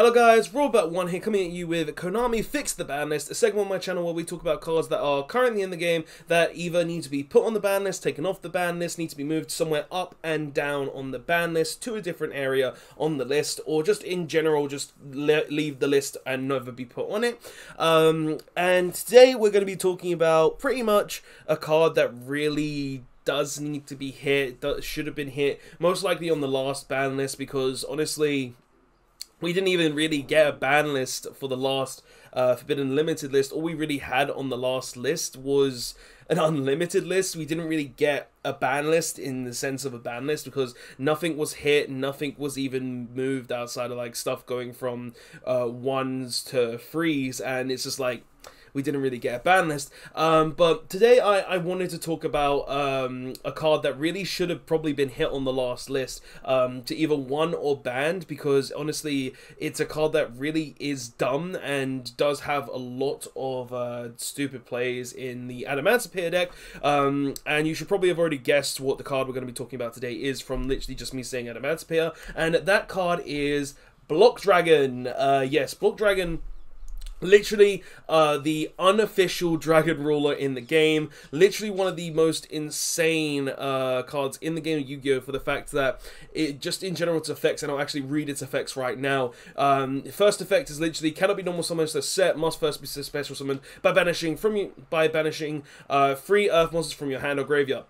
Hello guys, Robert1 here, coming at you with Konami Fix the Ban List, a segment on my channel where we talk about cards that are currently in the game that either need to be put on the ban list, taken off the ban list, need to be moved somewhere up and down on the ban list to a different area on the list, or just in general just leave the list and never be put on it. And today we're going to be talking about pretty much a card that really does need to be hit, that should have been hit, most likely on the last ban list, because honestly, we didn't even really get a ban list for the last Forbidden Limited list. All we really had on the last list was an unlimited list. We didn't really get a ban list in the sense of a ban list because nothing was hit, nothing was even moved outside of like stuff going from 1s to 3s, and it's just like, we didn't really get a ban list. But today I wanted to talk about a card that really should have probably been hit on the last list to either won or banned, because honestly it's a card that really is dumb and does have a lot of stupid plays in the Adamantipator deck. And you should probably have already guessed what the card we're going to be talking about today is from literally just me saying Adamantipator, and that card is Block Dragon. Yes, Block Dragon. Literally, the unofficial Dragon Ruler in the game. Literally one of the most insane cards in the game of Yu-Gi-Oh! For the fact that it just in general its effects, and I'll actually read its effects right now. First effect is literally cannot be normal summoned to set, must first be special summoned by banishing 3 Earth monsters from your hand or graveyard,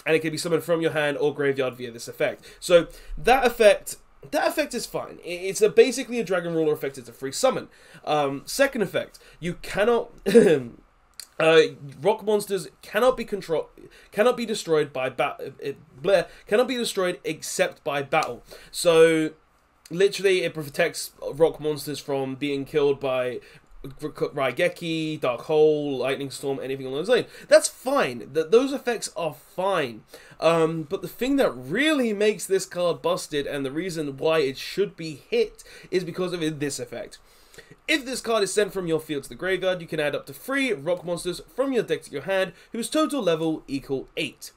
and it can be summoned from your hand or graveyard via this effect. So that effect is fine. It's basically a Dragon Ruler effect. It's a free summon. Second effect, you cannot rock monsters cannot be destroyed by cannot be destroyed except by battle. So literally it protects rock monsters from being killed by Raigeki, Dark Hole, Lightning Storm, anything along those lines. That's fine. Those effects are fine. But the thing that really makes this card busted, and the reason why it should be hit, is because of this effect. If this card is sent from your field to the graveyard, you can add up to 3 rock monsters from your deck to your hand, whose total level equal 8.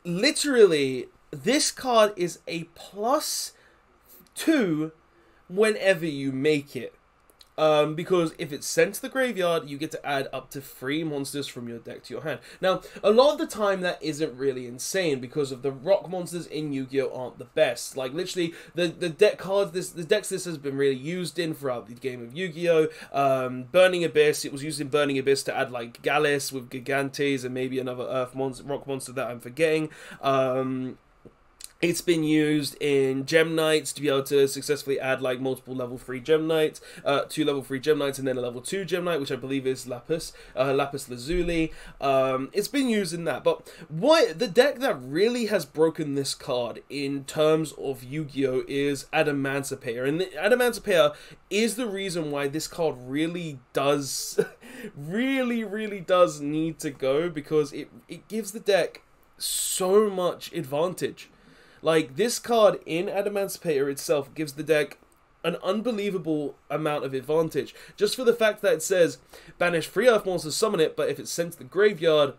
Literally, this card is a +2 whenever you make it, because if it's sent to the graveyard, you get to add up to 3 monsters from your deck to your hand. Now, a lot of the time that isn't really insane, because of the rock monsters in Yu-Gi-Oh aren't the best. Like literally, the deck cards, the decks this has been really used in throughout the game of Yu-Gi-Oh. Burning Abyss, it was used in Burning Abyss to add like Gallus with Gigantes and maybe another rock monster that I'm forgetting. It's been used in Gem Knights to be able to successfully add like multiple level 3 Gem Knights, 2 level 3 Gem Knights, and then a level 2 Gem Knight, which I believe is Lapis Lazuli. It's been used in that, but the deck that really has broken this card in terms of Yu-Gi-Oh is Adamantipator, and the Adamantipator is the reason why this card really does, really does need to go, because it gives the deck so much advantage. Like, this card in Adamantipator itself gives the deck an unbelievable amount of advantage. Just for the fact that it says, banish 3 Earth monsters, summon it, but if it's sent to the graveyard,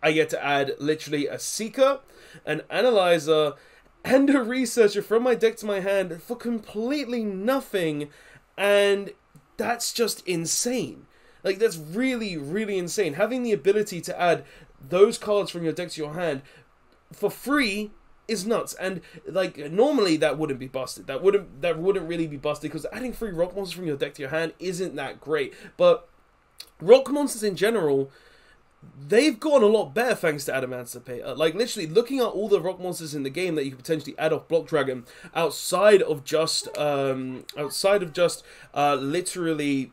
I get to add literally a Seeker, an Analyzer, and a Researcher from my deck to my hand for completely nothing, and that's just insane. Like, that's really insane. Having the ability to add those cards from your deck to your hand for free is nuts, and like normally that wouldn't be busted. That wouldn't really be busted, because adding 3 rock monsters from your deck to your hand isn't that great. But rock monsters in general, they've gotten a lot better thanks to Adamantipator. Like literally looking at all the rock monsters in the game that you could potentially add off Block Dragon, outside of just literally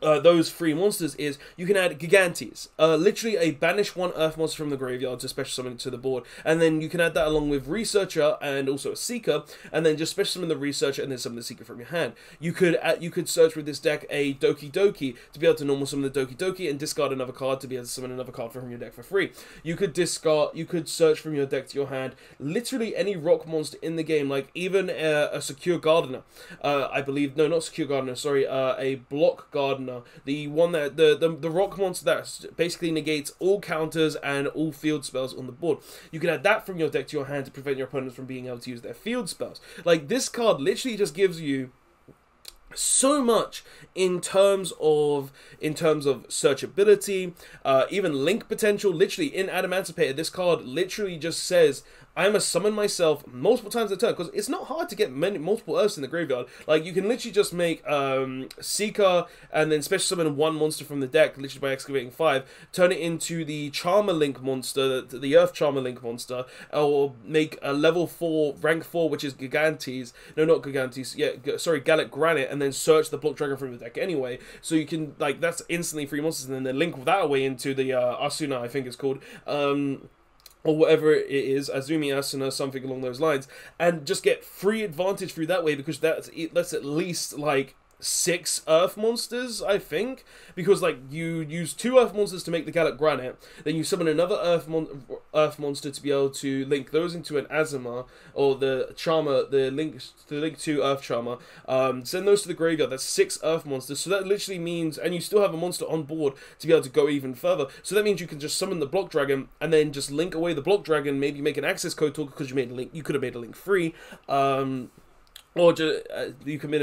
those 3 monsters, is you can add Gigantes, literally a banish 1 Earth monster from the graveyard to special summon it to the board, and then you can add that along with Researcher and also a Seeker, and then just special summon the Researcher and then summon the Seeker from your hand. You could search with this deck a Doki Doki to be able to normal summon the Doki Doki and discard another card to be able to summon another card from your deck for free. You could search from your deck to your hand literally any rock monster in the game, like even a Secure Gardener, I believe, no, not Secure Gardener, sorry, a Block Gardener Summoner, the one that the rock monster that basically negates all counters and all field spells on the board. You can add that from your deck to your hand to prevent your opponents from being able to use their field spells. Like, this card literally just gives you so much in terms of searchability, even link potential. Literally in Adamantipator, this card literally just says, I'm gonna summon myself multiple times a turn, because it's not hard to get multiple Earths in the graveyard. Like, you can literally just make Seeker and then special summon one monster from the deck, literally by excavating 5, turn it into the Charmer Link monster, the Earth Charmer Link monster, or make a level 4, rank 4, which is Gigantes, no, not Gigantes, yeah, sorry, Gallic Granite, and then search the Block Dragon from the deck anyway. So you can, like, that's instantly 3 monsters, and then link that away into the Asuna, I think it's called, or whatever it is, Azumi Asuna, something along those lines, and just get free advantage through that way, because that's at least, like, 6 Earth monsters, I think, because, like, you use 2 Earth monsters to make the Gallic Granite, then you summon another Earth monster to be able to link those into an Azuma, or the Charmer, the link to Earth Charmer, send those to the graveyard. That's 6 Earth monsters, so that literally means, and you still have a monster on board to be able to go even further, so that means you can just summon the Block Dragon, and then just link away the Block Dragon, maybe make an access code talker, because you could have made a link free, or just, you could made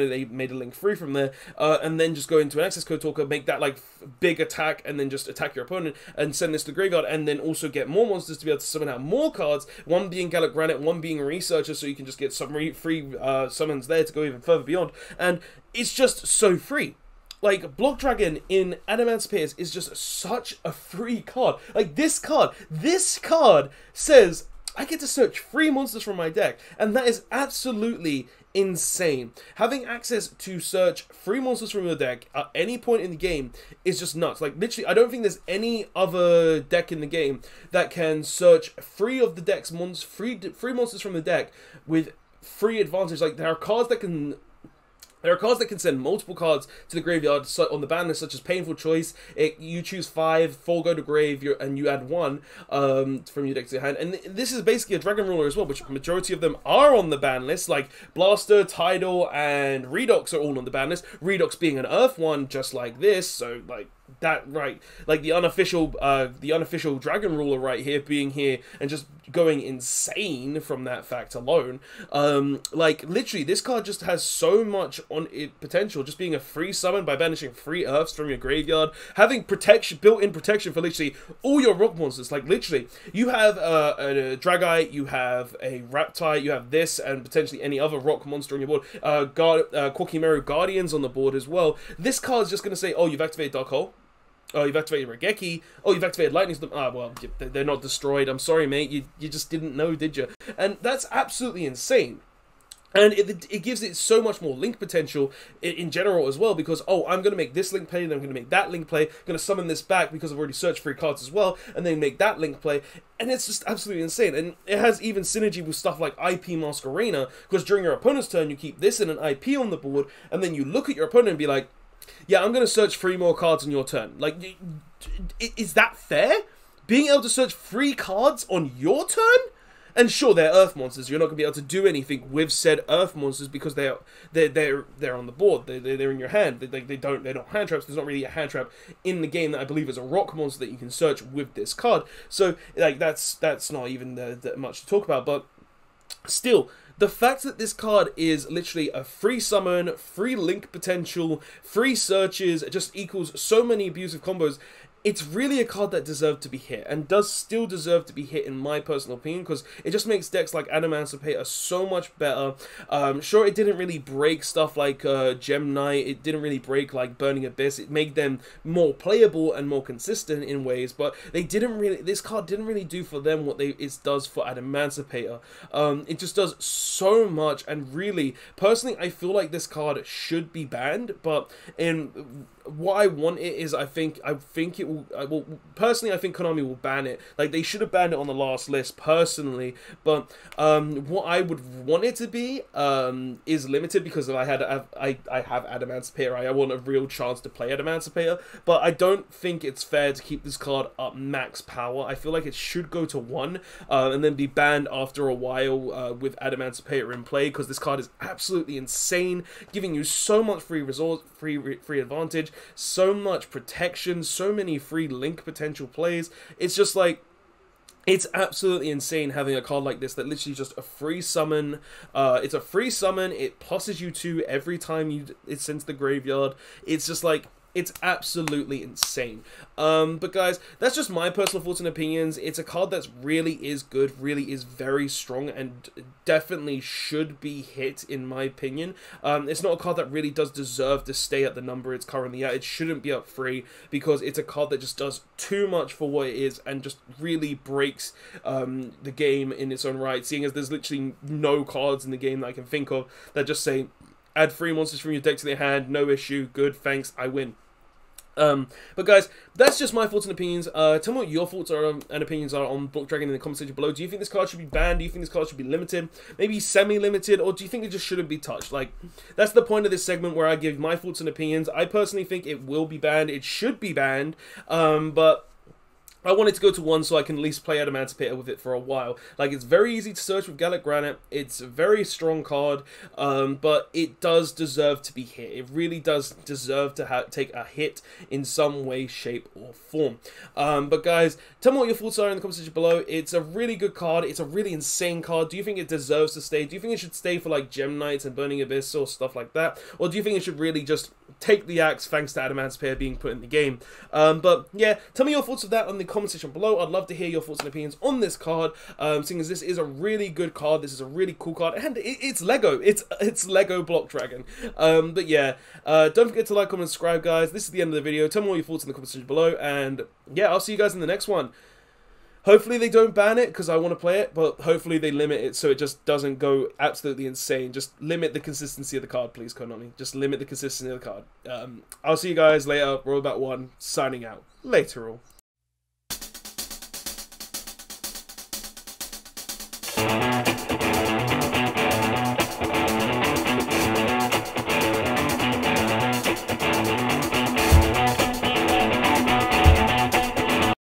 a link free from there, and then just go into an access code talker, make that, like, big attack, and then just attack your opponent, and send this to the graveyard, and then also get more monsters to be able to summon out more cards, one being Gallic Granite, one being Researcher, so you can just get some free summons there to go even further beyond, and it's just so free. Like, Block Dragon in Adamantipator is just such a free card. Like, this card says, I get to search 3 monsters from my deck, and that is absolutely insane. Having access to search 3 monsters from your deck at any point in the game is just nuts. Like, literally, I don't think there's any other deck in the game that can search 3 of the deck's three monsters from the deck with free advantage. Like, there are cards that can send multiple cards to the graveyard on the ban list, such as Painful Choice. You choose 5, 4 go to grave, and you add 1 from your deck to your hand. And this is basically a Dragon Ruler as well, which the majority of them are on the ban list. Like, Blaster, Tidal, and Redox are all on the ban list. Redox being an Earth one, just like this. So, like, that, right, like the unofficial Dragon Ruler right here, being here and just going insane from that fact alone. Like, literally, this card just has so much on it potential, just being a free summon by banishing 3 Earths from your graveyard, having protection, built-in protection for literally all your rock monsters. Like, literally, you have a Dragite, you have a Raptite, you have this, and potentially any other rock monster on your board. Quakimeru Guardians on the board as well. This card's just going to say, oh, you've activated Dark Hole. Oh, you've activated Regeki. Oh, you've activated Lightning Storm. Ah, well, they're not destroyed. I'm sorry, mate. You just didn't know, did you? And that's absolutely insane. And it gives it so much more link potential in general as well, because, oh, I'm going to make this link play, and I'm going to make that link play, I'm going to summon this back because I've already searched 3 cards as well, and then make that link play, and it's just absolutely insane. And it has even synergy with stuff like IP Masquerena, because during your opponent's turn, you keep this and an IP on the board, and then you look at your opponent and be like, yeah, I'm going to search 3 more cards on your turn. Like, is that fair? Being able to search 3 cards on your turn? And sure, they're Earth monsters. You're not going to be able to do anything with said Earth monsters because they're on the board. They're in your hand. They're not hand traps. There's not really a hand trap in the game that I believe is a rock monster that you can search with this card. So, like, that's not even that much to talk about. But still, the fact that this card is literally a free summon, free link potential, free searches, it just equals so many abusive combos. It's really a card that deserved to be hit, and does still deserve to be hit in my personal opinion, because it just makes decks like Adamantipator so much better. Sure, it didn't really break stuff like Gem Knight, it didn't really break like Burning Abyss, it made them more playable and more consistent in ways, but this card didn't really do for them what it does for Adamantipator. It just does so much, and really, personally, I feel like this card should be banned, but what I want it is, I think it will will, well, personally, I think Konami will ban it. Like, they should have banned it on the last list, personally. But what I would want it to be is limited, because if I have Adamantipator, I want a real chance to play Adamantipator. But I don't think it's fair to keep this card up max power. I feel like it should go to 1 and then be banned after a while with Adamantipator in play, because this card is absolutely insane, giving you so much free resource, free advantage, so much protection, so many free link potential plays. It's just like, it's absolutely insane having a card like this that literally just a free summon. It's a free summon. It pluses you 2 every time it's sent to the graveyard. It's just like, it's absolutely insane. But guys, that's just my personal thoughts and opinions. It's a card that's really is good, really is very strong, and definitely should be hit, in my opinion. It's not a card that really does deserve to stay at the number it's currently at. It shouldn't be up free, because it's a card that just does too much for what it is, and just really breaks the game in its own right, seeing as there's literally no cards in the game that I can think of that just say, add 3 monsters from your deck to their hand, no issue, good, thanks, I win. But guys, that's just my thoughts and opinions. Tell me what your thoughts are and opinions are on Block Dragon in the comment section below. Do you think this card should be banned? Do you think this card should be limited? Maybe semi-limited? Or do you think it just shouldn't be touched? Like, that's the point of this segment, where I give my thoughts and opinions. I personally think it will be banned. It should be banned. But I wanted to go to 1 so I can at least play Adamantipator with it for a while. Like, it's very easy to search with Gallic Granite. It's a very strong card, but it does deserve to be hit. It really does deserve to take a hit in some way, shape, or form. But guys, tell me what your thoughts are in the comment section below. It's a really good card. It's a really insane card. Do you think it deserves to stay? Do you think it should stay for, like, Gem Knights and Burning Abyss or stuff like that? Or do you think it should really just take the axe thanks to Adamantipator being put in the game? But yeah, tell me your thoughts of that on the comment section below. I'd love to hear your thoughts and opinions on this card, seeing as this is a really good card. This is a really cool card, and it's Lego. It's Lego Block Dragon. But yeah, don't forget to like, comment, and subscribe, guys. This is the end of the video. Tell me all your thoughts in the comment section below, and yeah, I'll see you guys in the next one. Hopefully they don't ban it, because I want to play it, but hopefully they limit it so it just doesn't go absolutely insane. Just limit the consistency of the card, please, Konami. Just limit the consistency of the card. I'll see you guys later. Robot1 signing out. Later all.